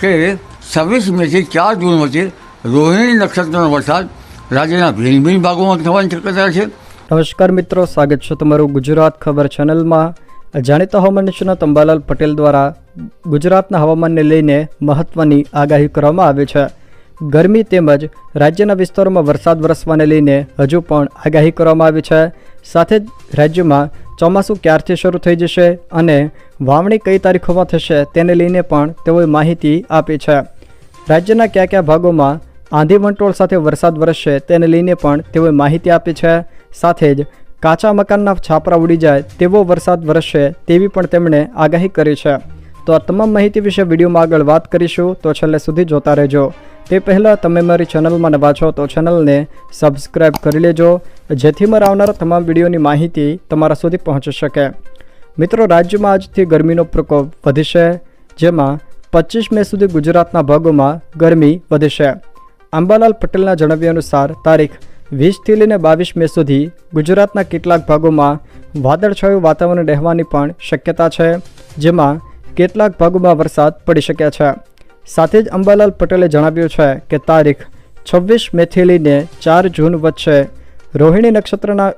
કે 26 મેથી 4 જૂન વચ્ચે રોહિણી નક્ષત્રનો વરસાદ રાજ્યના ભિન્ન ભિન્ન ભાગોમાં થવાની શક્યતા છે। નમસ્કાર મિત્રો, સ્વાગત છે તમારું ગુજરાત ખબર ચેનલમાં। જાણીતા હવામાન નિષ્ણાત અંબાલાલ પટેલ દ્વારા ગુજરાતના હવામાનને લઈને મહત્વની આગાહી કરવામાં આવી છે। ગરમી તેમજ રાજ્યના વિસ્તારોમાં વરસાદ વરસવાને લઈને હજુ પણ આગાહી કરવામાં આવી છે। સાથે જ રાજ્યમાં ચોમાસું ક્યારથી શરૂ થઈ જશે અને વાવણી કઈ તારીખોમાં થશે તેને લઈને પણ તેઓએ માહિતી આપી છે। રાજ્યના કયા કયા ભાગોમાં આંધી વંટોળ સાથે વરસાદ વરસશે તેને લઈને પણ તેઓએ માહિતી આપી છે। સાથે જ કાચા મકાનના છાપરા ઉડી જાય તેવો વરસાદ વરસશે તેવી પણ તેમણે આગાહી કરી છે। તો આ તમામ માહિતી વિશે વિડીયોમાં આગળ વાત કરીશું, તો છેલ્લે સુધી જોતા રહેજો। તે પહેલાં તમે મારી ચેનલમાં નવા છો તો ચેનલને સબસ્ક્રાઈબ કરી લેજો, જેથી મારા આવનારા તમામ વિડીયોની માહિતી તમારા સુધી પહોંચી શકે। મિત્રો, રાજ્યમાં આજથી ગરમીનો પ્રકોપ વધશે, જેમાં 25 મે સુધી ગુજરાતના ભાગોમાં ગરમી વધશે। અંબાલાલ પટેલના જણાવ્યા અનુસાર તારીખ 20થી લઈને 22 મે સુધી ગુજરાતના કેટલાક ભાગોમાં વાદળછાયું વાતાવરણ રહેવાની પણ શક્યતા છે, જેમાં કેટલાક ભાગોમાં વરસાદ પડી શકે છે। સાથે જ અંબાલાલ પટેલે જણાવ્યું છે કે તારીખ 26 મેથી લઈને 4 જૂન વચ્ચે રોહિણી નક્ષત્રના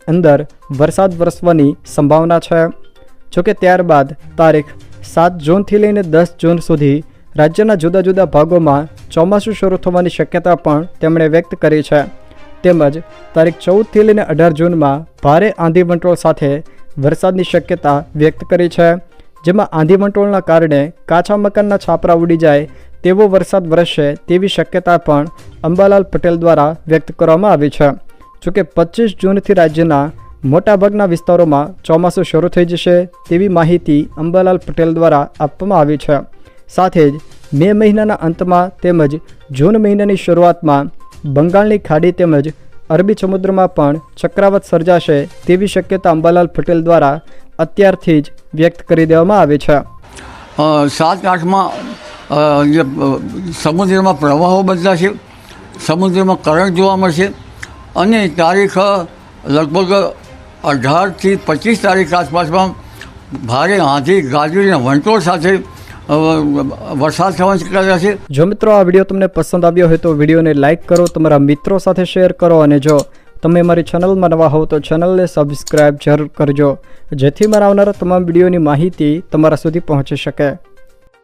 અંદર વરસાદ વરસવાની સંભાવના છે। જોકે ત્યારબાદ તારીખ 7 જૂનથી લઈને 10 જૂન સુધી રાજ્યના જુદા જુદા ભાગોમાં ચોમાસું શરૂ થવાની શક્યતા પણ તેમણે વ્યક્ત કરી છે। તેમજ તારીખ 14થી લઈને 18 જૂનમાં ભારે આંધી વંટોળ સાથે વરસાદની શક્યતા વ્યક્ત કરી છે, જેમાં આંધી વંટોળના કારણે કાચા મકાનના છાપરા ઉડી જાય તેવો વરસાદ વરસશે તેવી શક્યતા પણ અંબાલાલ પટેલ દ્વારા વ્યક્ત કરવામાં આવી છે। જોકે 25 જૂનથી રાજ્યના મોટાભાગના વિસ્તારોમાં ચોમાસું શરૂ થઈ જશે તેવી માહિતી અંબાલાલ પટેલ દ્વારા આપવામાં આવી છે। સાથે જ મે મહિનાના અંતમાં તેમજ જૂન મહિનાની શરૂઆતમાં બંગાળની ખાડી તેમજ અરબી સમુદ્રમાં પણ ચક્રવાત સર્જાશે તેવી શક્યતા અંબાલાલ પટેલ દ્વારા અત્યારથી જ વ્યક્ત કરી દેવામાં આવી છે। 7-8માં જે સમુદ્રમાં પ્રવાહો બદલાશે, સમુદ્રમાં કરંટ જોવા મળશે અને તારીખ લગભગ 18થી 25 તારીખ આસપાસમાં ભારે આંધી ગાજવીજ અને વંટોળ સાથે વરસાદ થવાની શક્યતા છે। જો મિત્રો આ વિડીયો તમને પસંદ આવ્યો હોય તો વિડીયોને લાઇક કરો, તમારા મિત્રો સાથે શેર કરો અને જો તમે મારી ચેનલમાં નવા હોવ તો ચેનલને સબસ્ક્રાઈબ જરૂર કરજો, જેથી મારા આવનારા તમામ વિડીયોની માહિતી તમારા સુધી પહોંચી શકે।